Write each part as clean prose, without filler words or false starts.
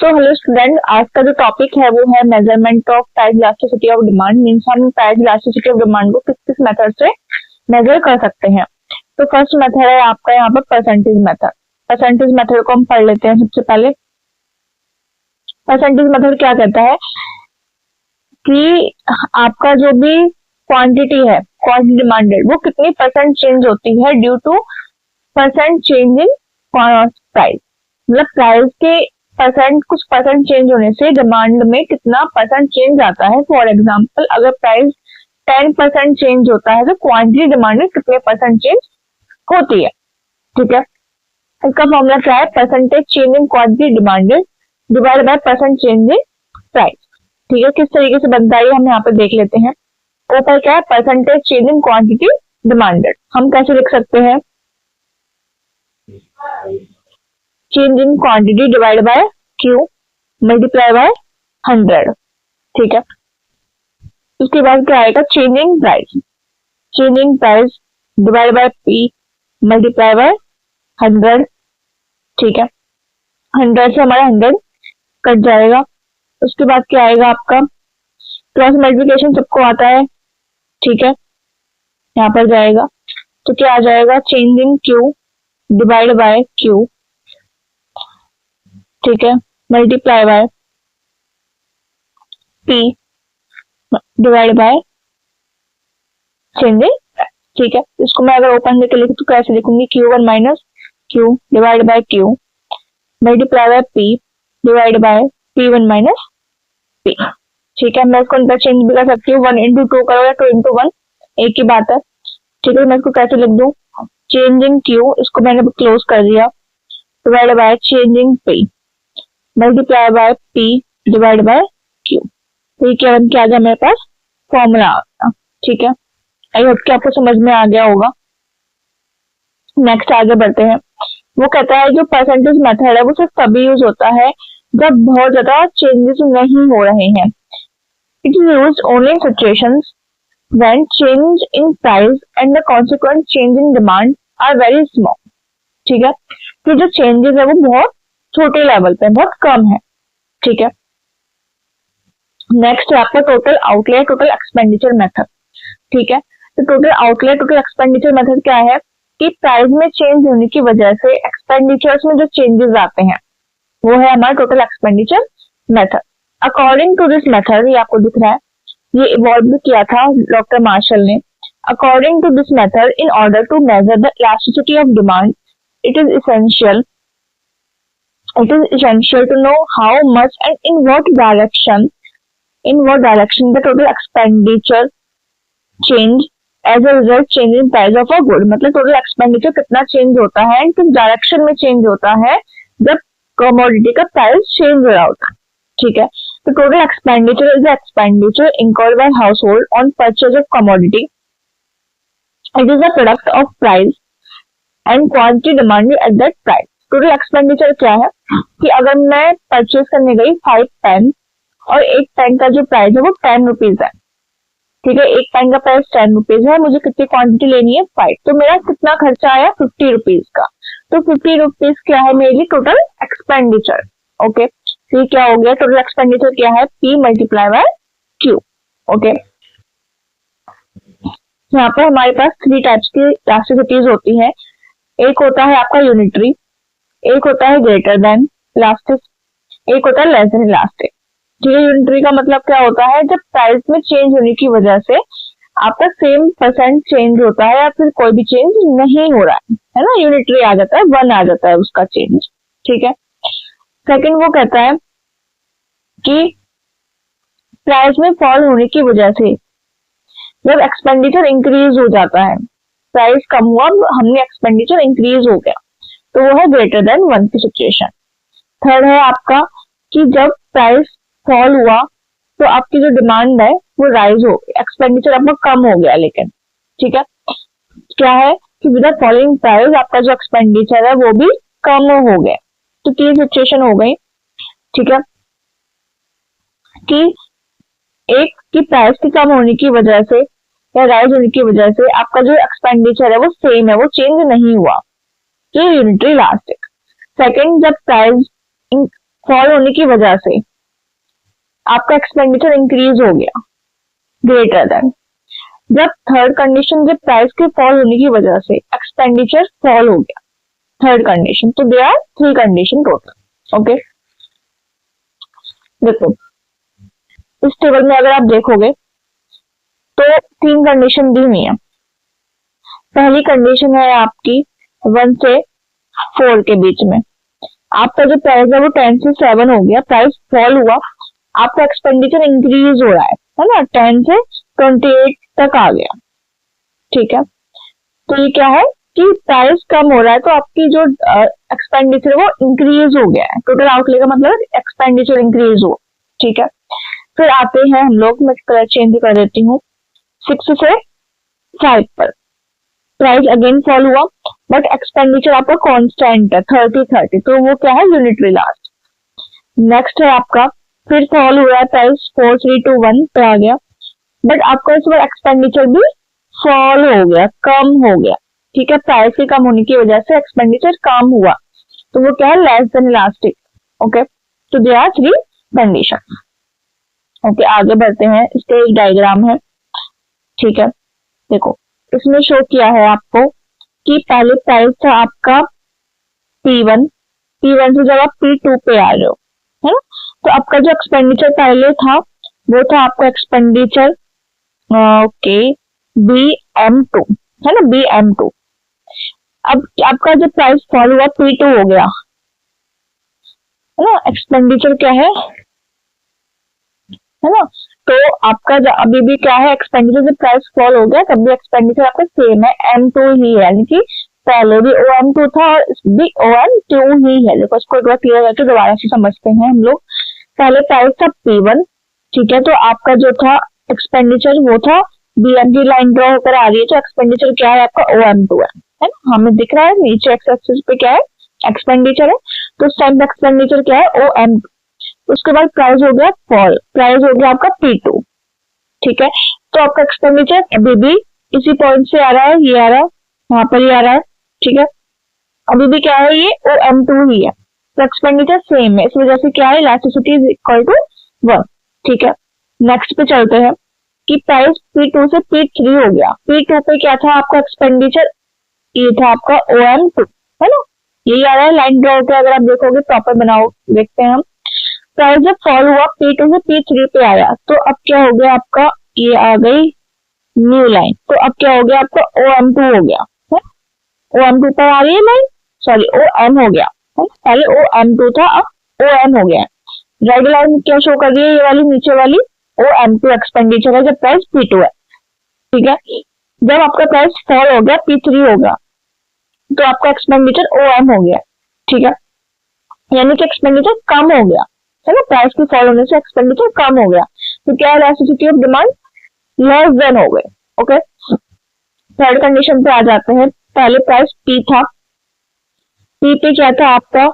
So hello student, आज का जो टॉपिक है वो है measurement of price elasticity of demand. Means हम प्राइस इलास्टिसिटी ऑफ डिमांड को किस किस मेथड से मेजर कर सकते हैं। तो फर्स्ट मेथड है आपका यहाँ पर परसेंटेज मेथड। परसेंटेज मेथड को हम पढ़ लेते हैं। सबसे पहले परसेंटेज मेथड क्या कहता है कि आपका जो भी क्वांटिटी है, क्वांटिटी डिमांडेड, वो कितनी परसेंट चेंज होती है due two percent change in price. मतलब प्राइस के कुछ परसेंट चेंज होने से डिमांड में कितना परसेंट चेंज आता है। फॉर एग्जाम्पल, अगर प्राइस 10% चेंज होता है तो क्वांटिटी डिमांड में कितने परसेंट चेंज होती है। ठीक है, इसका फॉर्मूला क्या है? Percentage change in quantity demanded divide by percent change in price. ठीक है, किस तरीके से बनता है हम यहाँ पे देख लेते हैं। ऊपर क्या है? Percentage change in quantity demanded. हम कैसे लिख सकते हैं? Change in quantity divide by Q multiply by 100। ठीक है, उसके बाद क्या आएगा? Change in price. Change in price divide by P multiply by 100। ठीक है, 100 से हमारा 100 कट जाएगा। उसके बाद क्या आएगा आपका? क्रॉस मल्टीप्लिकेशन सबको आता है। ठीक है, यहाँ पर जाएगा तो क्या आ जाएगा? Change in Q divide by Q. ठीक है, multiply by P divide by change in. ठीक है, इसको मैं अगर ओपन करके लिखूं तो कैसे लिखूंगी? Q1 minus Q divide by Q multiply by P divide by P1 minus P. ठीक है, मैं इसको इंटरचेंज भी कर सकती हूँ। 1 into 2 करो या 2 into 1 एक ही बात है। ठीक है, मैं इसको कैसे लिख दूं? चेंज इन क्यू, इसको मैंने क्लोज कर दिया, divide by change in P multiply by P divide by Q. तो ये क्या बन के आ गया मेरे पास? फॉर्मूला आ गया। ठीक है, आई होप कि आपको समझ में आ गया होगा। नेक्स्ट आगे बढ़ते हैं। वो कहता है जो परसेंटेज मेथड है वो सिर्फ तभी यूज होता है जब बहुत ज्यादा चेंजेस नहीं हो रहे हैं। It is used only in situations when change in price and the consequent change in demand are very small. ठीक है, तो जो चेंजेस है वो बहुत छोटे लेवल पे, बहुत कम है। ठीक है, नेक्स्ट है आपका total outlay total expenditure method. ठीक है, तो total outlay total expenditure method क्या है कि प्राइस में चेंज होने की वजह से एक्सपेंडिचर्स में जो चेंजेस आते हैं वो है हमारा total expenditure method. According to this method, ये आपको दिख रहा है, ये इवॉल्व किया था डॉक्टर मार्शल ने। According to this method, in order to measure the elasticity of demand, it is essential to know how much and in what direction the total expenditure change as a result change in price of a good। मतलब total expenditure कितना change होता है and किस direction में change होता है जब commodity का प्राइस चेंज हो रहा होता है। ठीक है, तो total expenditure is the expenditure incurred by household on purchase of commodity. It is the product of price and quantity demanded at that price. Total expenditure क्या है कि अगर मैं परचेज करने गई 5 पेन और एक पेन का जो प्राइस है वो 10 रुपीज है। ठीक है, एक पेन का प्राइस 10 रुपीज है, मुझे कितनी क्वांटिटी लेनी है? 5। तो मेरा कितना खर्चा आया? 50 रुपीज का। तो 50 रुपीज क्या है मेरे लिए? Total expenditure. ओके, तो ये क्या हो गया? टोटल एक्सपेंडिचर क्या है? P multiply by Q। Okay, यहाँ पर हमारे पास 3 टाइप्स की इलास्टिसिटीज होती है। एक होता है आपका यूनिटरी, एक होता है ग्रेटर देन इलास्टिक, एक होता है लेस देन इलास्टिक। ठीक है, यूनिटरी का मतलब क्या होता है? जब प्राइस में चेंज होने की वजह से आपका सेम परसेंट चेंज होता है या फिर कोई भी चेंज नहीं हो रहा है ना, यूनिटरी आ जाता है, 1 आ जाता है उसका चेंज। ठीक है, सेकंड वो कहता है कि प्राइस में फॉल होने की वजह से जब एक्सपेंडिचर इंक्रीज हो जाता है, प्राइस कम हुआ, हमने एक्सपेंडिचर इंक्रीज हो गया, तो वो है ग्रेटर देन 1 की सिचुएशन। थर्ड है आपका कि जब प्राइस फॉल हुआ तो आपकी जो डिमांड है वो राइज हो गई, एक्सपेंडिचर आपका कम हो गया लेकिन। ठीक है, क्या है कि विद द फॉलोइंग प्राइस आपका जो एक्सपेंडिचर है वो भी कम हो गया। तो 3 सिचुएशन हो गई। ठीक है, कि एक की प्राइस की कम होने की वजह से या राइज होने की वजह से आपका जो एक्सपेंडिचर है वो सेम है, वो चेंज नहीं हुआ, जो यूनिटरी इलास्टिक। सेकंड, जब प्राइस फॉल होने की वजह से आपका एक्सपेंडिचर इंक्रीज हो गया ग्रेटर देन। जब थर्ड कंडीशन, जब प्राइस के फॉल होने की वजह से एक्सपेंडिचर फॉल हो गया, थर्ड कंडीशन। तो they are 3 condition total. Okay, देखो इस टेबल में अगर आप देखोगे तो 3 कंडीशन दी हुई है। पहली कंडीशन है आपकी 1 से 4 के बीच में, आपका जो प्राइस है वो 10 से 7 हो गया, प्राइस फॉल हुआ, आपका एक्सपेंडिचर इंक्रीज हो रहा है ना, 10 से 28 तक आ गया। ठीक है, तो ये क्या है कि प्राइस कम हो रहा है तो आपकी जो एक्सपेंडिचर वो इंक्रीज हो गया है, टोटल आउटले का मतलब एक्सपेंडिचर इंक्रीज हो। ठीक है, फिर आते हैं हम लोग, मैं कलर चेंज कर देती हूँ, 6 से 5 पर प्राइस अगेन फॉल हुआ बट एक्सपेंडिचर आपका कांस्टेंट है 30-30, तो वो क्या है यूनिटरी लास्ट। नेक्स्ट है आपका फिर फॉल हुआ है, प्राइस 4-3-2-1 पे आ गया बट आपका इस बार एक्सपेंडिचर भी फॉल हो गया, कम हो गया। ठीक है, प्राइस के कम होने की वजह से एक्सपेंडिचर कम हुआ, तो वो क्या है लेस देन इलास्टिक। ओके, तो दे आर 3 कंडीशन। ओके, आगे बढ़ते हैं, इसका एक डायग्राम है। ठीक है, देखो इसमें शो किया है आपको कि पहले प्राइस था आपका P1, P1 से जब आप P2 पे आ रहे हो, है ना, तो आपका जो एक्सपेंडिचर पहले था वो था आपका एक्सपेंडिचर ओके BM2, है ना, BM2। अब आपका जो प्राइस फॉल हुआ P2 हो गया, है ना, एक्सपेंडिचर क्या है ना, तो आपका अभी भी क्या है एक्सपेंडिचर, जब प्राइस फॉल हो गया तब भी एक्सपेंडिचर आपका सेम है, M2 ही है, यानी कि पहले भी OM2 था और भी OM2 ही है। देखो इसको एक बार क्लियर करके दोबारा से समझते हैं हम लोग। पहले प्राइस था P1, ठीक है, तो आपका जो था एक्सपेंडिचर वो था BM की लाइन ड्रॉ होकर आ रही है, तो एक्सपेंडिचर क्या है आपका OM2 है ना, हमें दिख रहा है नीचे एक्स एक्सिस पे क्या है एक्सपेंडिचर है, तो उस टाइम पे एक्सपेंडिचर क्या है OM2। उसके बाद प्राइस हो गया फॉल, प्राइस हो गया आपका P2। ठीक है, तो आपका एक्सपेंडिचर अभी भी इसी पॉइंट से आ रहा है, ये आ रहा है, वहां पर ही आ रहा है। ठीक है, अभी भी क्या है ये OM2 ही है, तो एक्सपेंडिचर सेम है, इस वजह से क्या है इलास्टिसिटी इज इक्वल टू 1। ठीक है, नेक्स्ट पे चलते हैं कि प्राइस P2 से P3 हो गया। P2 पे क्या था आपका एक्सपेंडिचर, ये था आपका OM2, है ना, यही आ रहा है लाइन ड्रॉ होकर, अगर आप देखोगे प्रॉपर बनाओ, देखते हैं हम। प्राइस जब फॉल हुआ P2 से P3 पे आया, तो अब क्या हो गया आपका, ये आ गई न्यू लाइन, तो अब क्या हो गया आपका OM2 हो गया है, OM2 पर आ रही है लाइन, सॉरी OM हो गया है, पहले OM2 था अब OM हो गया। रेड लाइन क्या शो कर रही है, ये वाली नीचे वाली OM2 एक्सपेंडिचर है जब प्राइस P2 है। ठीक है, जब आपका प्राइस फॉल हो गया P3 होगा तो आपका एक्सपेंडिचर OM हो गया। ठीक है, यानी कि एक्सपेंडिचर कम हो गया, है ना, प्राइस की फॉल होने से एक्सपेंडिचर कम हो गया, तो क्या elasticity of demand less than हो गई। ओके, थर्ड कंडीशन पे आ जाते हैं। पहले प्राइस P था, P पे क्या था आपका,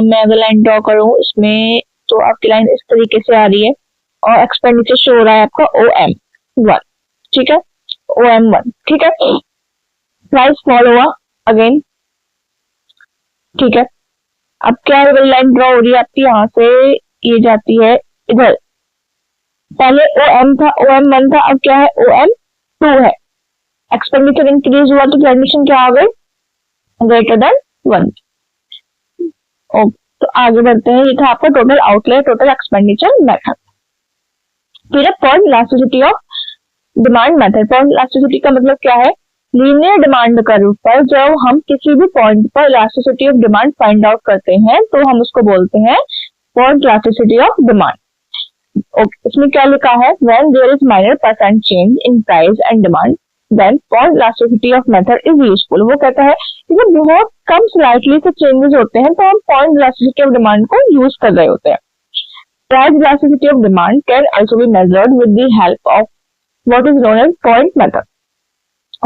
मैं अगर लाइन ड्रॉ करूं इसमें तो आपकी लाइन इस तरीके से आ रही है और एक्सपेंडिचर शो हो रहा है आपका OM1। ठीक है, OM1। ठीक है, प्राइस फॉल हुआ अगेन। ठीक है, अब क्या लाइन ड्रॉ हो रही है आपकी, यहाँ से ये जाती है इधर, पहले OM था, OM1 था, अब क्या है OM2 है, एक्सपेंडिचर इंक्रीज हुआ तो कंडीशन क्या आ गई ग्रेटर देन 1। तो आगे बढ़ते हैं, ये था आपका total outlay, total expenditure method. फिर point elasticity of demand method. Point elasticity का मतलब क्या है, लीनियर डिमांड कर्व पर जब हम किसी भी पॉइंट पर elasticity of demand find out करते हैं तो हम उसको बोलते हैं पॉइंट इलास्टिसिटी ऑफ डिमांड। इसमें क्या लिखा है, when there is minor percent change in price and demand then point elasticity of method is useful. वो कहता है कि जब बहुत कम स्लाइटली से चेंजेस होते हैं तो हम पॉइंट इलास्टिसिटी ऑफ डिमांड को यूज कर रहे होते हैं। Price elasticity of demand can also be measured with the help of what is known as point method.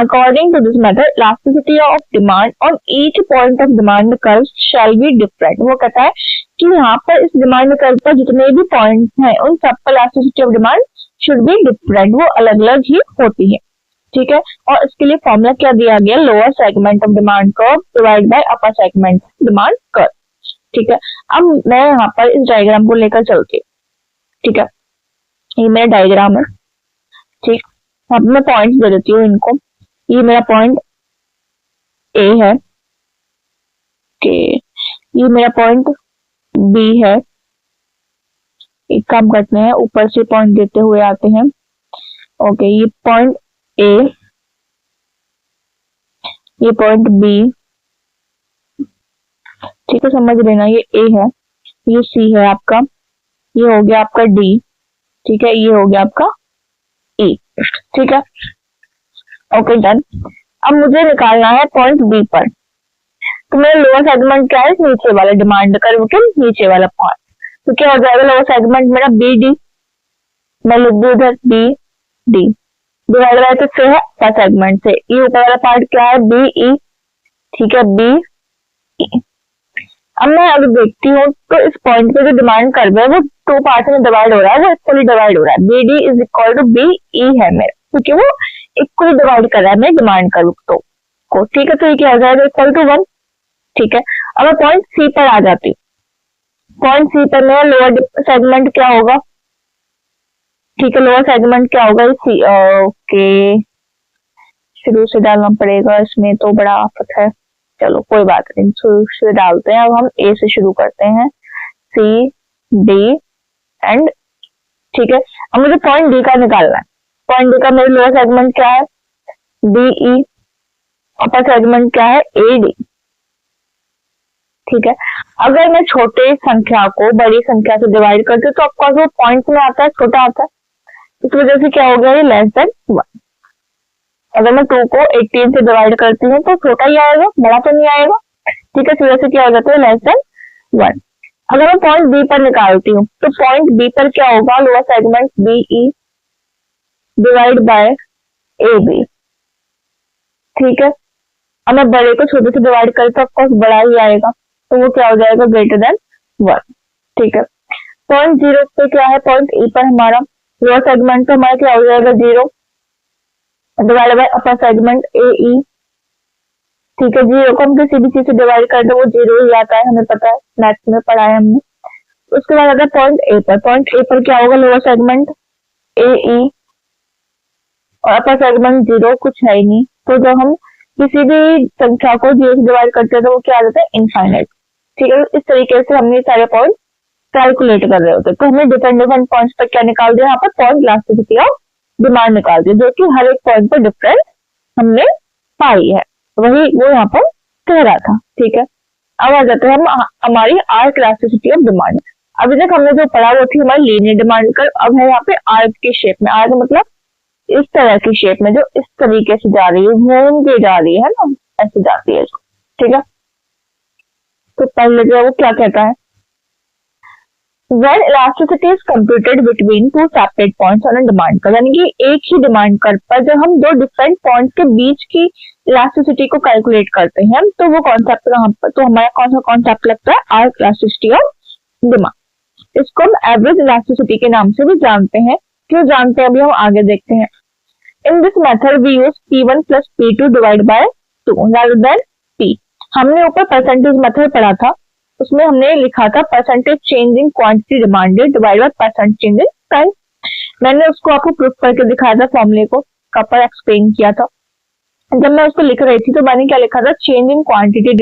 According to this method, elasticity of demand on each point of demand curve shall be different। वो कहता है कि यहाँ पर इस demand curve पर जितने भी पॉइंट हैं उन सब पर elasticity of demand should be different, वो अलग अलग ही होती है। ठीक है, और इसके लिए फॉर्मूला क्या दिया गया, lower segment of demand curve divide by upper segment demand curve. ठीक है, अब मैं यहाँ पर इस डायग्राम को लेकर चलती हूँ। ठीक है, ये मेरा डायग्राम है। ठीक, अब मैं पॉइंट्स दे देती हूँ इनको। ये मेरा पॉइंट ए है, कि ये मेरा पॉइंट बी है। एक काम करते हैं, ऊपर से पॉइंट देते हुए आते हैं। ओके, ये पॉइंट ए, ये पॉइंट बी, ठीक है, समझ लेना। ये ए है, ये सी है आपका, ये हो गया आपका डी, ठीक है, ये हो गया आपका ई। ठीक है, ओके डन। अब मुझे निकालना है पॉइंट बी पर। तो मेरा लोअर सेगमेंट क्या है, नीचे वाला डिमांड कर्व के नीचे वाला पॉइंट। तो क्या हो जाएगा लोअर सेगमेंट मेरा बी डी, मैं लिख दूं इधर बी डी, डिवाइड बाय किससे है, अपर सेगमेंट से। ये ऊपर वाला पार्ट क्या है, बी ई, ठीक है, बी ई। अब मैं अगर देखती हूँ तो इस पॉइंट पे जो डिमांड कर्व है वो टू पार्ट में डिवाइड हो रहा है, वो इक्वली डिवाइड हो रहा है। B D is equal to B E है मेरा, क्योंकि वो इक्वली डिवाइड कर रहा है मेरे डिमांड कर्व को। ठीक है, तो ये क्या हो जाएगा, इक्वल टू 1। ठीक है, अब मैं पॉइंट सी पर आ जाती हूँ। पॉइंट सी पर मेरा लोअर सेगमेंट क्या होगा, ठीक है, लोअर सेगमेंट क्या होगा, सी। ओके, शुरू से डालना पड़ेगा इसमें, तो बड़ा आफत है। चलो कोई बात नहीं, शुरू से डालते हैं। अब हम ए से शुरू करते हैं, सी डी एंड, ठीक है। अब मुझे पॉइंट डी का निकालना है। पॉइंट डी का मेरे लोअर सेगमेंट क्या है, डी ई, अपर सेगमेंट क्या है, ए डी। ठीक है, अगर मैं छोटे संख्या को बड़ी संख्या से डिवाइड करती हूँ तो ऑफकोर्स वो पॉइंट में आता है, छोटा आता है। इस वजह से क्या हो गया, ये लेस देन 1। अगर मैं 2 को 18 से डिवाइड करती हूँ तो छोटा ही आएगा, बड़ा तो नहीं आएगा। ठीक है, इस वजह से क्या हो जाता है, लेस देन 1। अगर मैं पॉइंट बी पर निकालती हूँ तो पॉइंट बी पर क्या होगा, lower segment B E divide by A B. ठीक है, अब मैं बड़े को छोटे से डिवाइड करती हूँ, ऑफकोर्स बड़ा ही आएगा, तो वो क्या हो जाएगा, ग्रेटर देन 1। ठीक है, पॉइंट 0 पे क्या है, पॉइंट ई पर हमारा लोअर सेगमेंट पे हमारा क्या हो जाएगा, 0 divide by upper segment A E. ठीक है, 0 को हम किसी भी चीज से डिवाइड कर दो वो 0 ही आता है, हमें पता है, मैथ्स में पढ़ा है हमने। उसके बाद आता है पॉइंट ए पर। पॉइंट ए पर क्या होगा, लोअर सेगमेंट ए ई और अपर सेगमेंट 0, कुछ है ही नहीं। तो जब हम किसी भी संख्या को 0 से डिवाइड करते हैं तो वो क्या आ जाता है, इनफाइनाइट। ठीक है, इस तरीके से हमने सारे पॉइंट कैलकुलेट कर रहे होते। तो हमने डिपेंडेंट पॉइंट्स पर क्या निकाल दिया, यहाँ पर पॉइंट इलास्टिसिटी ऑफ डिमांड निकाल दी, जो कि हर एक पॉइंट पर डिफरेंस हमने पाई है, वही वो यहाँ पर कह रहा था। ठीक है, अब आ जाते हैं हम हमारी आर्क इलास्टिसिटी ऑफ डिमांड। अभी तक हमने जो पढ़ा वो थी हमारी लीनियर डिमांड कर्व, अब है यहाँ पे आर्क के शेप में। आर्क मतलब इस तरह की शेप में, जो इस तरीके से जा रही है, घूम के जा रही है ना, ऐसे जाती है। ठीक है, तो पहले जो है वो क्या कहता है, when elasticity is computed between two separate points on a demand curve, यानी कि एक ही डिमांड कर्व पर जब हम दो डिफरेंट पॉइंट के बीच की इलास्टिसिटी को कैलकुलेट करते हैं तो वो कॉन्सेप्ट कहाँ पर, तो हमारा कौन सा कॉन्सेप्ट लगता है, आर्क इलास्टिसिटी ऑफ डिमांड। इसको हम एवरेज इलास्टिसिटी के नाम से भी जानते हैं। क्यों जानते हैं, अभी हम आगे देखते हैं। In this method we use P1 plus P2 divide by 2 rather than P। हमने ऊपर परसेंटेज मेथड पढ़ा था, उसमें हमने लिखा था percentage change in quantity demanded divide by percent change in price. मैंने उसको आपको प्रूफ करके दिखाया था, फॉर्मूले को कपर एक्सप्लेन किया था। जब मैं उसको लिख रही थी तो मैंने क्या लिखा था, change in quantity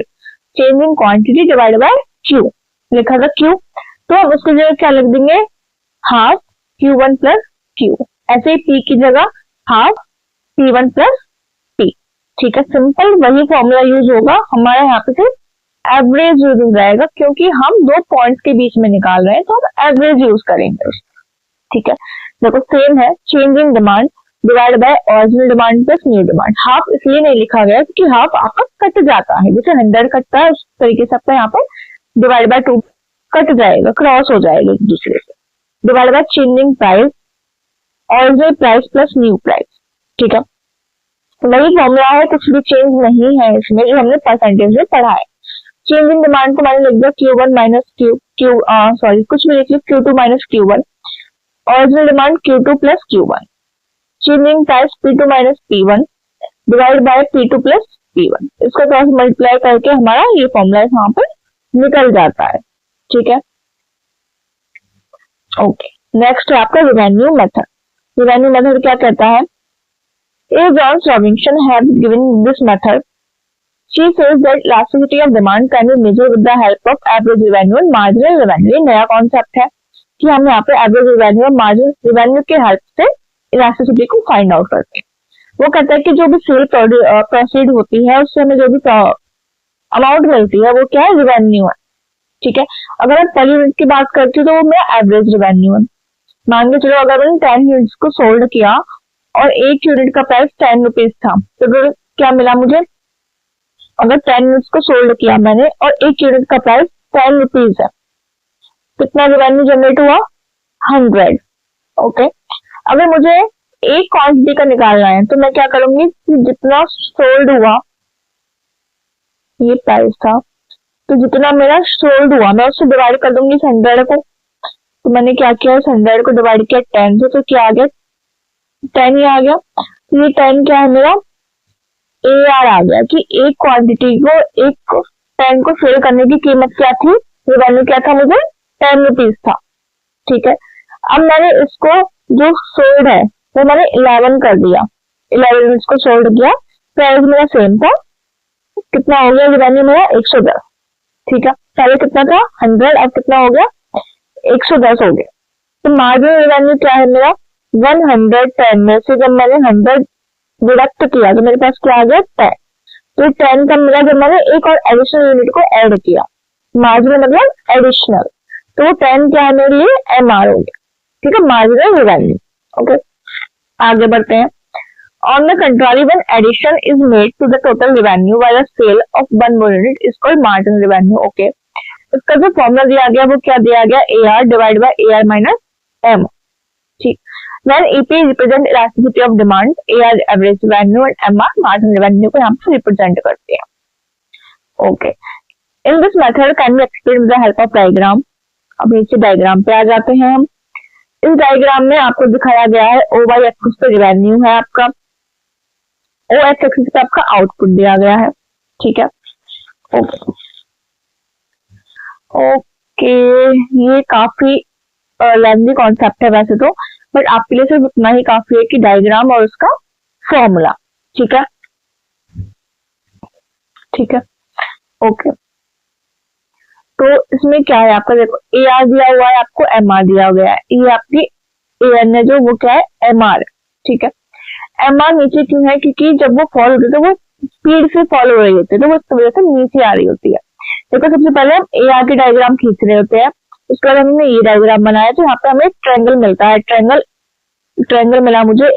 divide by Q लिखा था, क्यू। तो हम उसकी जगह क्या लिख देंगे, हाफ Q1 प्लस क्यू। ऐसे ही P की जगह हाफ P1 प्लस P। ठीक है, सिंपल वही फॉर्मूला यूज होगा हमारा, यहाँ पे सिर्फ एवरेज यूज हो जाएगा, क्योंकि हम दो पॉइंट्स के बीच में निकाल रहे हैं तो हम एवरेज यूज करेंगे। ठीक है, देखो सेम है, change in demand divide by original demand plus new demand. Half इसलिए नहीं लिखा गया क्योंकि हाफ आपका कट जाता है, जैसे 100 कटता है उस तरीके से आपका यहाँ पर डिवाइड बाय 2 कट जाएगा, क्रॉस हो जाएगा एक दूसरे से। Divide by changing price, original price plus new price. ठीक है, वही फॉर्मूला है, कुछ भी चेंज नहीं है इसमें, जो हमने परसेंटेज में पढ़ा है। चेंज इन डिमांड को मैंने लिख दिया Q1 माइनस कुछ भी लिख लिया, Q2 minus Q1। Original demand Q2 plus Q1। Changing price P2 minus P1 divide by P2 plus P1। इसको क्रॉस मल्टीप्लाई करके हमारा ये फॉर्मूला यहाँ पर निकल जाता है। ठीक है, ओके। नेक्स्ट है आपका रिवेन्यू मेथड। रिवेन्यू मेथड क्या कहता है? A. John Robinson had given this method. She says that elasticity of demand can be measured with the help of average revenue and marginal revenue. ये नया concept है कि हम यहाँ पे एवरेज रिवेन्यू और मार्जिनल रिवेन्यू के हेल्प से इलास्टिसिटी को फाइंड आउट करते हैं। वो कहता है कि जो भी सेल प्रोसीड होती है उससे हमें जो भी अमाउंट मिलती है वो क्या है? रिवेन्यू है। ठीक है, अगर मैं पर यूनिट की बात करती हूँ तो वो मेरा एवरेज रिवेन्यू है। मान के चलो अगर मैंने 10 यूनिट्स को सोल्ड किया और एक यूनिट का प्राइस 10 रुपीज था, तो फिर क्या मिला मुझे? अगर 10 यूनिट्स को सोल्ड किया मैंने और एक यूनिट का प्राइस 10 रुपीज है, कितना रिवेन्यू जनरेट हुआ? 100। ओके, अगर मुझे एक क्वांटिटी का निकालना है तो मैं क्या करूंगी कि जितना सोल्ड हुआ, ये प्राइस था, तो जितना मेरा सोल्ड हुआ मैं उससे डिवाइड कर दूंगी इस 100 को। तो मैंने क्या किया, इस 100 को डिवाइड किया 10 से, तो क्या आ गया? 10 ही आ गया। ये 10 क्या है मेरा? AR आ गया कि एक क्वांटिटी को, एक 10 को फिल करने की कीमत क्या थी? रिवेन्यू क्या था मुझे? 10 रुपीज था। ठीक है, अब मैंने इसको जो सोल्ड है वो मैंने 11 कर दिया, 11 यूनिट्स को सोल्ड किया, प्राइस मेरा सेम था, कितना हो गया रिवेन्यू मेरा? 110। ठीक है, पहले कितना था? 100, अब कितना हो गया? 110 हो गया। तो मार्जिनल रिवेन्यू क्या है मेरा? 110 में से जब मैंने 100 डिडक्ट किया तो मेरे पास क्या आ गया? 10। तो 10 का मिला जब मैंने एक और एडिशनल यूनिट को ऐड किया, मार्जिनल मतलब एडिशनल, तो वो 10 क्या है मेरे लिए? MR हो गया। ठीक है, मार्जिनल रिवेन्यू। ओके, आगे बढ़ते हैं। On the contrary, when addition is made to the total revenue by the sale of one more unit is called marginal revenue. Okay, इसका जो फॉर्मूला दिया गया वो क्या दिया गया? AR divided by AR minus M. ठीक, when EP represent elasticity of demand, AR average revenue and MR marginal revenue को यहाँ पे रिप्रेजेंट करते हैं। Okay, in this method can be explained with the help of diagram. अब नीचे diagram पे आ जाते हैं हम। इस डायग्राम में आपको दिखाया गया है OY एक्सिस पे रिवेन्यू है आपका, OX एक्सिस पे आपका आउटपुट दिया गया है। ठीक है, ओके, ये काफी लेंथी कॉन्सेप्ट है वैसे तो, बट आपके लिए सिर्फ उतना ही काफी है कि डायग्राम और उसका फॉर्मूला। ठीक है, ठीक है, ओके। तो इसमें क्या है आपका? देखो, AR दिया हुआ है आपको, MR दिया गया है, ये आपकी AN है जो वो क्या है? MR। ठीक है, MR नीचे क्यों है? क्योंकि जब वो फॉल होती है तो वो स्पीड से फॉलो हो रही होती है, तो वो इस वजह से नीचे आ रही होती है। देखो, सबसे पहले हम AR की डायग्राम खींच रहे होते हैं, उसके बाद हमने ये डायग्राम बनाया, तो यहाँ पे हमें ट्रायंगल मिलता है। ट्रायंगल मिला मुझे